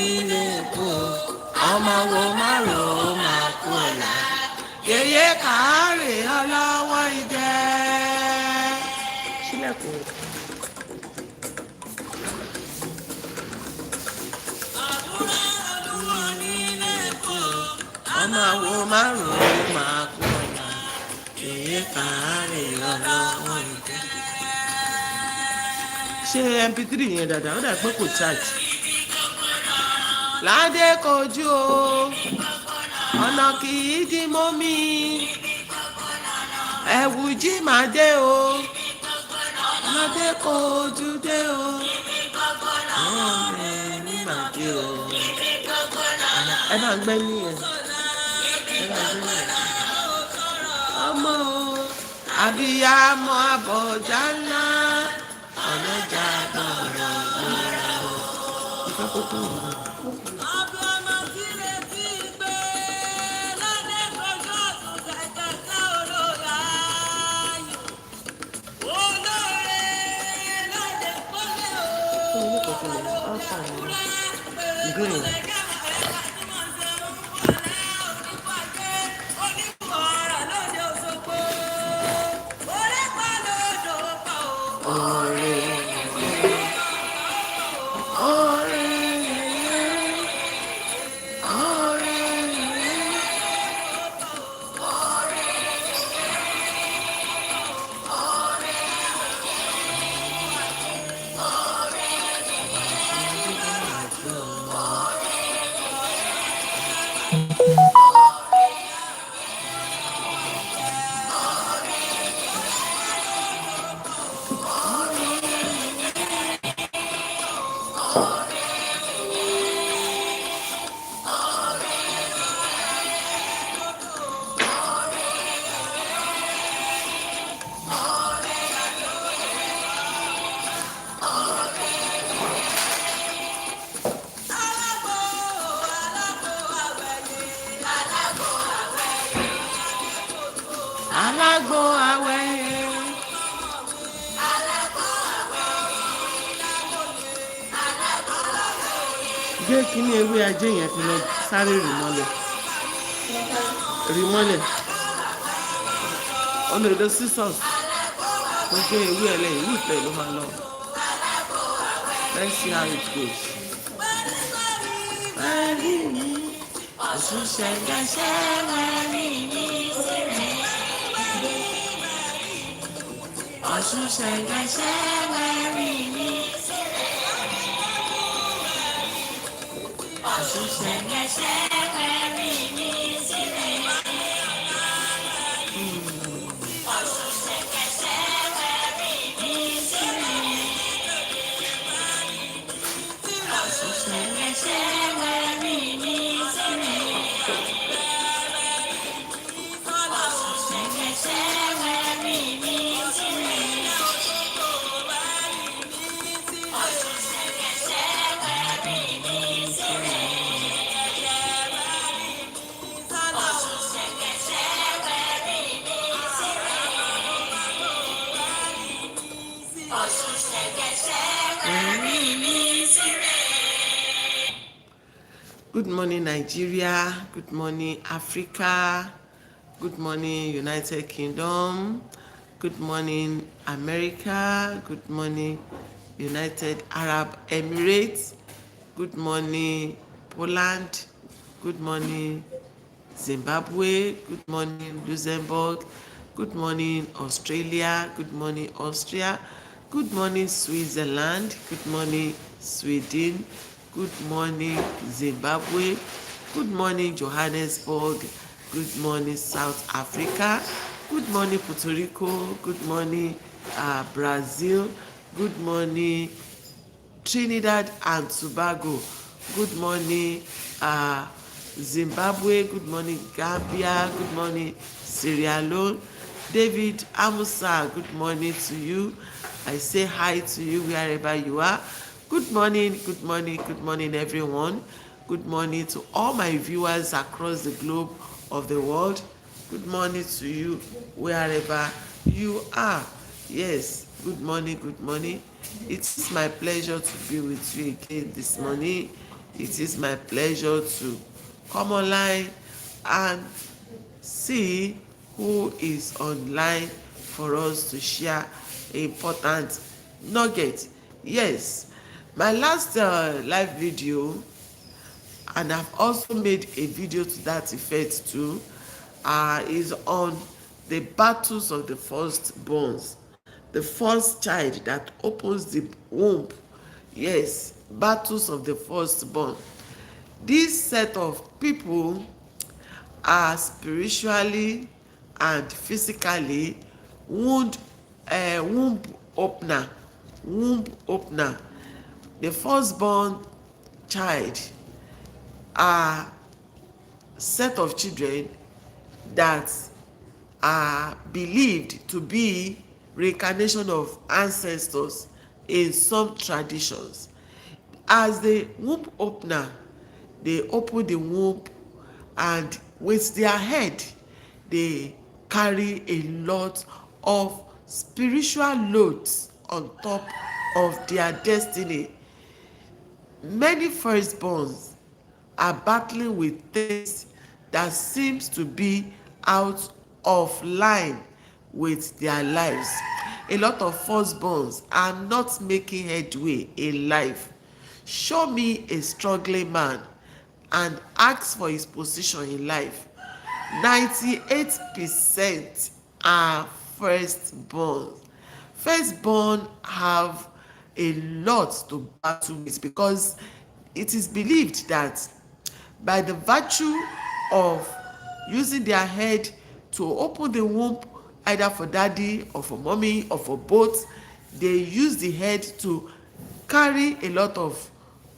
nílẹ̀kọ ọmọ wo má rò ó máa kú ọ̀la yèyé kàárè ọlọ́wọ́ idẹ. sílẹ̀kùn. ọmọ wo má rò ó máa kú ọ̀la yèyé kàárè ọlọ́wọ́ idẹ. ṣé mp3 yẹn dáadáa ó dà pé kò charge. ládé kojú o ọ̀nà kì í di mọ́ mi ẹ̀wù jí máa dé o ládé kojú dé o ọ̀rẹ́ mi máa dé o. ẹ máa gbẹ́ ní ẹ̀ ọmọ àbíyamọ àbọ̀já ńlá ọlọ́jà gbọ̀rọ̀ ìfẹ́ kókó wọn. Green. alágbó àwẹ̀ gbé kíní ewé ajé yẹn fi lọ sáré rì mọ́lẹ̀ ọ̀nà èdè scissors tó gbé ewé ẹlẹ́yìn ní ìfẹ́ ló máa lọ. Let's see how it goes. Ọ̀ṣun ṣẹ̀ǹgẹ̀ṣẹ̀ wẹ̀rí mi sílẹ̀. Ọ̀ṣun ṣẹ̀ǹgẹ̀ṣẹ̀ wẹ̀rí mi sílẹ̀. Ọ̀ṣun ṣẹ̀ǹgẹ̀ṣẹ̀ wẹ̀rí mi sílẹ̀. Ọ̀ṣun ṣẹ̀ǹgẹ̀ṣẹ̀ wẹ̀rí mi sílẹ̀. Ọ̀ṣun ṣẹ̀ǹgẹ̀ṣẹ̀ wẹ̀rí mi sílẹ̀. Good morning, Nigeria. Good morning, Africa. Good morning, United Kingdom. Good morning, America. Good morning, United Arab Emirates. Good morning, Poland. Good morning, Zimbabwe. Good morning, Luxembourg. Good morning, Australia. Good morning, Austria. Good morning, Switzerland. Good morning, Sweden. Good morning, Zimbabwe. Good morning, Johannesburg. Good morning, South Africa. Good morning, Puerto Rico. Good morning, Brazil. Good morning, Trinidad and Tobago. Good morning, Zimbabwe. Good morning, Gambia. Good morning, Sierra Leone. David Amusa, good morning to you. I say hi to you wherever you are. Good morning, good morning, good morning, everyone. Good morning to all my viewers across the globe of the world. Good morning to you wherever you are. Yes, good morning, good morning. It's my pleasure to be with you again this morning. it is my pleasure to come online and see who is online for us to share important nugget. Yes, my last live video, and I've also made a video to that effect too, is on the battles of the firstborns, the first child that opens the womb. Yes, battles of the firstborn. This set of people are spiritually and physically womb opener. Womb opener. The firstborn child are set of children that are believed to be reincarnation of ancestors in some traditions. As the womb opener, they open the womb, and with their head they carry a lot of spiritual loads on top of their destiny. Many firstborns are battling with things that seems to be out of line with their lives. A lot of firstborns are not making headway in life. Show me a struggling man and ask for his position in life. 98% are firstborn. Firstborn have a lot to battle with, because it is believed that by the virtue of using their head to open the womb, either for daddy or for mommy or for both, they use the head to carry a lot of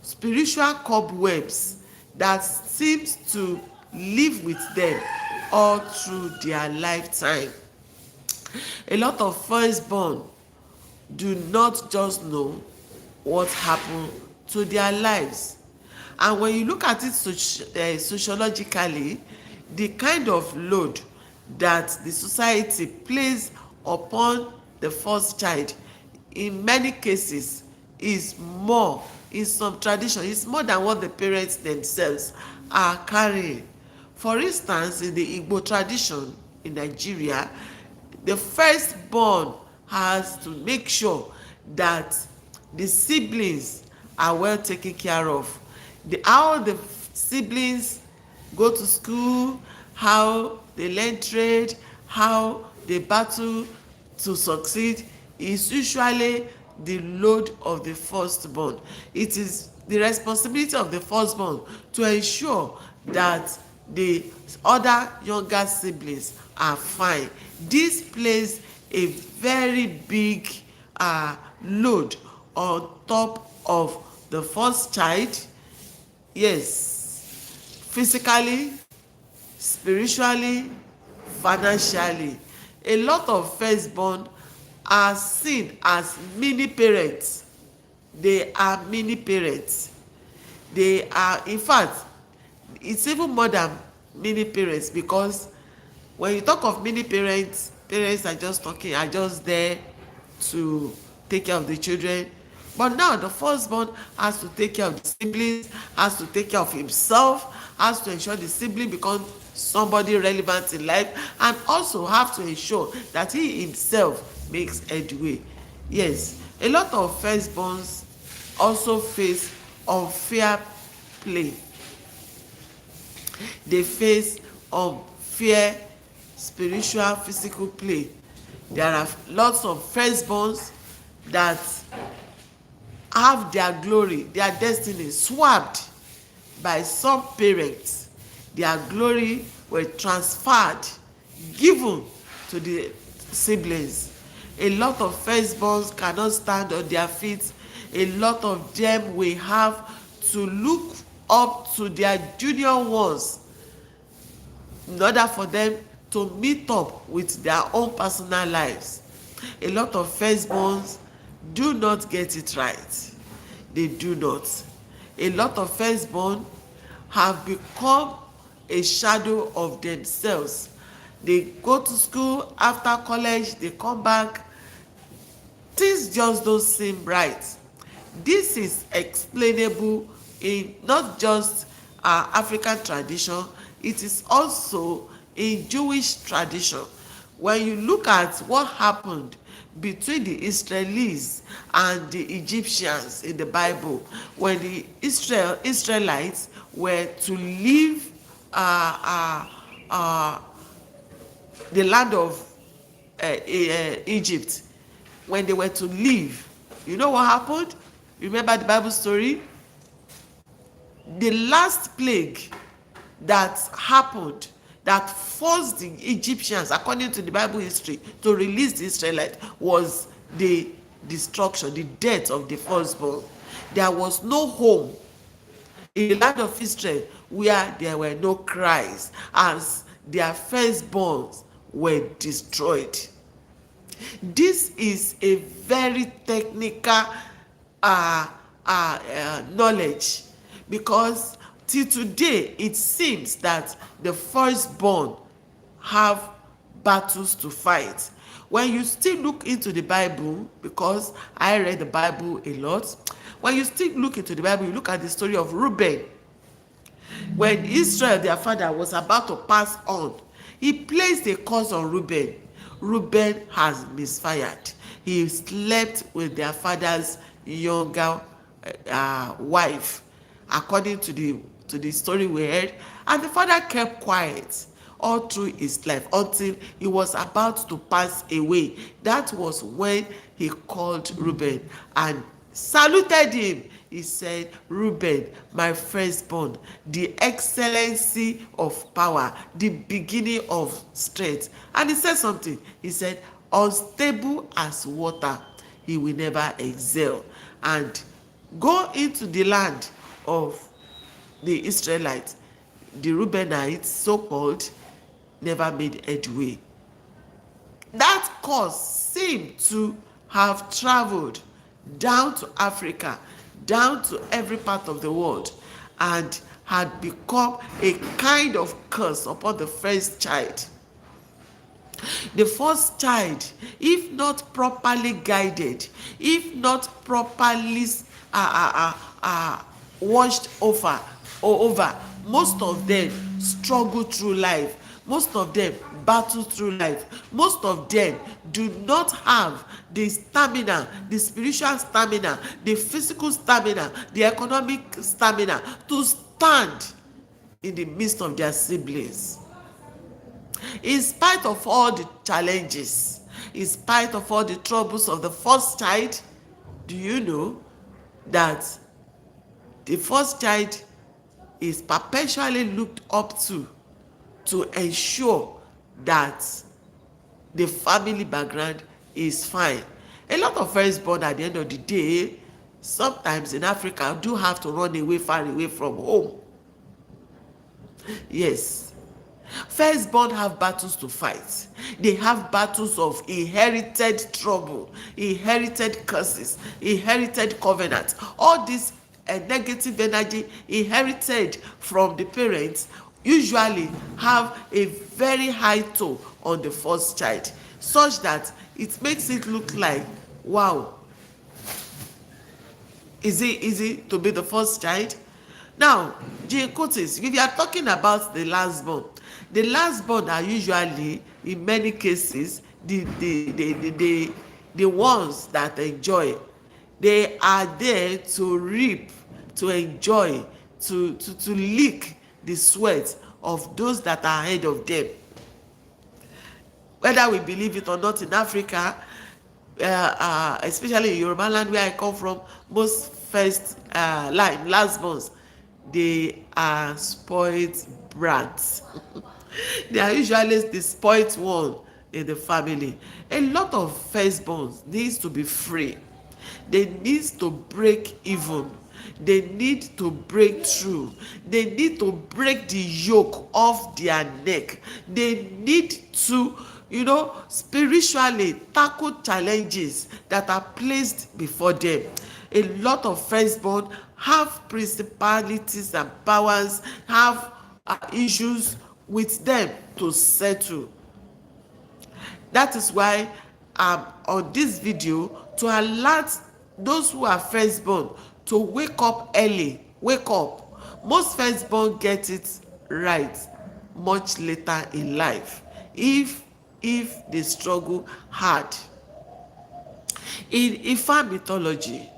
spiritual cobwebs that seems to live with them all through their lifetime. A lot of firstborn do not just know what happened to their lives. And when you look at it sociologically, the kind of load that the society plays upon the first child in many cases is more, in some tradition, is more than what the parents themselves are carrying. For instance, in the Igbo tradition in Nigeria, the firstborn has to make sure that the siblings are well taken care of. How the siblings go to school, how they learn trade, how they battle to succeed is usually the load of the firstborn. It is the responsibility of the firstborn to ensure that the other younger siblings are fine. This plays a very big load on top of the first child. Yes, physically, spiritually, financially. A lot of firstborn are seen as mini parents. They are mini parents. They are, in fact, it's even more than mini parents, because when you talk of mini parents, parents are just there to take care of the children. But now the firstborn has to take care of the siblings, has to take care of himself, has to ensure the sibling becomes somebody relevant in life, and also have to ensure that he himself makes headway. Yes, a lot of firstborns also face unfair play. They face unfair spiritual, physical play. There are lots of firstborns that have their glory, their destiny swapped by some parents. Their glory were transferred, given to the siblings. A lot of firstborns cannot stand on their feet. A lot of them will have to look up to their junior ones in order for them to meet up with their own personal lives. A lot of firstborns do not get it right. They do not. A lot of firstborn have become a shadow of themselves. They go to school, after college, they come back. Things just don't seem right. This is explainable in not just African tradition, it is also in Jewish tradition. When you look at what happened between the Israelis and the Egyptians in the Bible, when the Israelites were to leave the land of Egypt, when they were to leave, you know what happened? Remember the Bible story? The last plague that happened, that forced the Egyptians, according to the Bible history, to release the Israelites, was the destruction, the death of the firstborn. There was no home in the land of Israel where there were no cries, as their firstborns were destroyed. This is a very technical knowledge, because till today it seems that the firstborn have battles to fight. When you still look into the Bible, because I read the Bible a lot, when you still look into the Bible, you look at the story of Reuben. When Israel, their father, was about to pass on, he placed a curse on Reuben. Reuben has misfired. He slept with their father's younger wife, according to the story we heard, and the father kept quiet all through his life until he was about to pass away. That was when he called Reuben and saluted him. He said, Reuben, my firstborn, the excellency of power, the beginning of strength. And he said something. He said, unstable as water, he will never excel. And go into the land of the Israelites. The Reubenites, so-called, never made headway. That cause seemed to have traveled down to Africa, down to every part of the world, and had become a kind of curse upon the first child. The first child, if not properly guided, if not properly watched over, most of them struggle through life. Most of them battle through life. Most of them do not have the stamina, the spiritual stamina, the physical stamina, the economic stamina to stand in the midst of their siblings. In spite of all the challenges, in spite of all the troubles of the first child, do you know that the first child is perpetually looked up to ensure that the family background is fine? A lot of firstborn, at the end of the day, sometimes in Africa, do have to run away, far away from home. Yes. Firstborn have battles to fight. They have battles of inherited trouble, inherited curses, inherited covenants. All this negative energy inherited from the parents usually have a very high toll on the first child, such that it makes it look like, wow, is it easy to be the first child? Now, Jane Curtis, if you are talking about the lastborn are usually, in many cases, the ones that enjoy. They are there to reap, to enjoy, to lick the sweat of those that are ahead of them. Whether we believe it or not, in Africa, especially in Yoruba land where I come from, most first lastborns, they are spoiled brats. They are usually the spoiled one in the family. A lot of firstborns needs to be free. They need to break even. They need to break through. They need to break the yoke off their neck. They need to, spiritually tackle challenges that are placed before them. A lot of firstborn have principalities and powers, have issues with them to settle. That is why I'm on this video to alert those who are firstborn to wake up early wake up. Most firstborn get it right much later in life if they struggle hard. In Ifa mythology,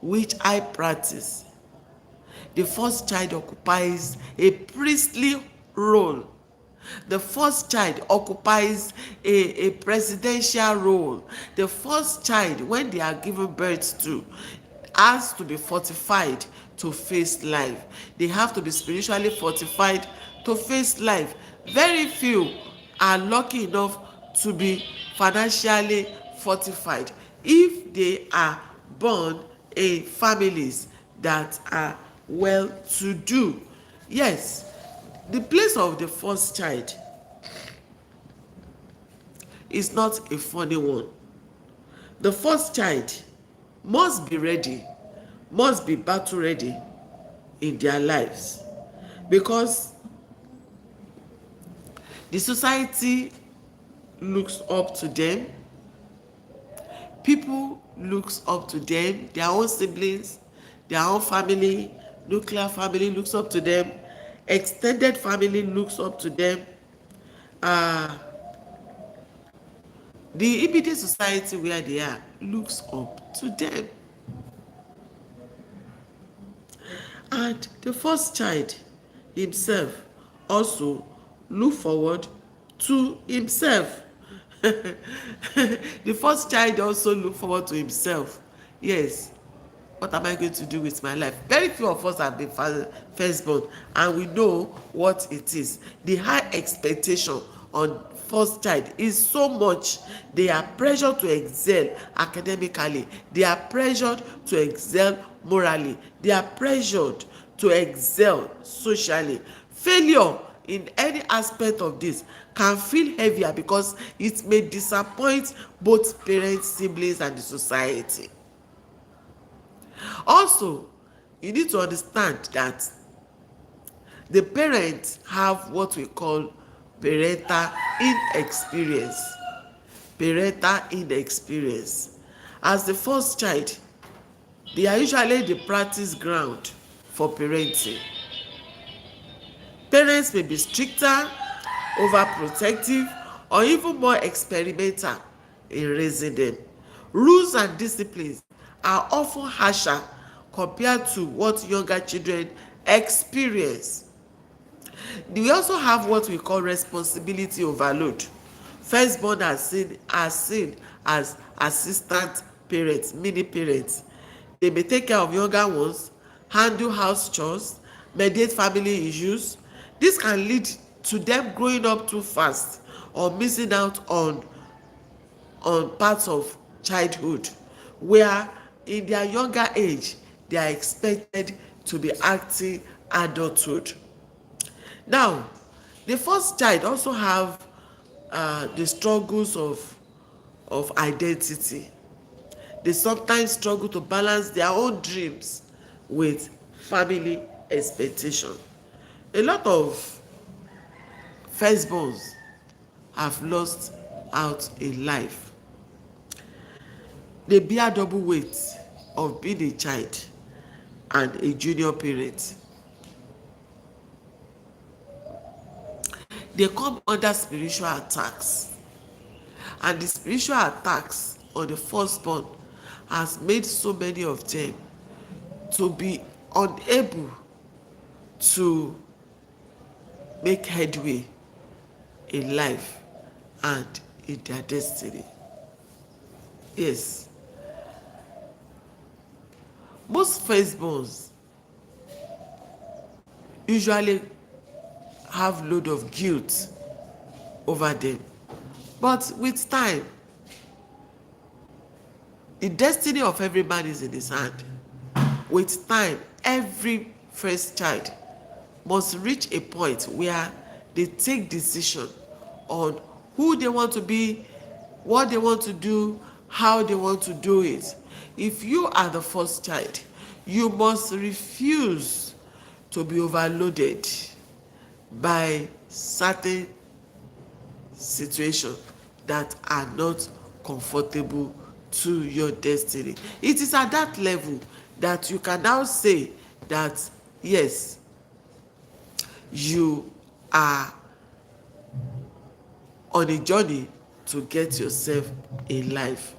which I practice, the first child occupies a priestly role. The first child occupies a presidential role. The first child, when they are given birth to, has to be fortified to face life. They have to be spiritually fortified to face life. Very few are lucky enough to be financially fortified if they are born in families that are well to do. Yes, the place of the first child is not a funny one. The first child must be ready, must be battle ready in their lives, because the society looks up to them, people looks up to them, their own siblings, their own family, nuclear family looks up to them, extended family looks up to them, the immediate society where they are looks up to them. And the first child himself also look forward to himself. The first child also look forward to himself. Yes, what am I going to do with my life? Very few of us have been firstborn, and we know what it is. The high expectation on first child is so much. They are pressured to excel academically, they are pressured to excel morally, they are pressured to excel socially. Failure in any aspect of this can feel heavier because it may disappoint both parents, siblings, and the society. Also, you need to understand that the parents have what we call parental inexperience. Parental inexperience. As the first child, they are usually the practice ground for parenting. Parents may be stricter, overprotective, or even more experimental in raising them. Rules and disciplines are often harsher compared to what younger children experience. We also have what we call responsibility overload. Firstborn are seen as assistant parents, mini parents. They may take care of younger ones, handle house chores, mediate family issues. This can lead to them growing up too fast or missing out on parts of childhood where in their younger age they are expected to be acting adulthood. Now, the first child also have the struggles of identity. They sometimes struggle to balance their own dreams with family expectation. A lot of firstborns have lost out in life. They bear double weight of being a child and a junior parent. They come under spiritual attacks, and the spiritual attacks on the firstborn has made so many of them to be unable to make headway in life and in their destiny. Yes, most firstborns usually have load of guilt over them, but with time the destiny of every man is in his hand. With time, every first child must reach a point where they take decision on who they want to be, what they want to do, how they want to do it. If you are the first child, you must refuse to be overloaded by certain situations that are not comfortable to your destiny. It is at that level that you can now say that yes, you are on a journey to get yourself a life.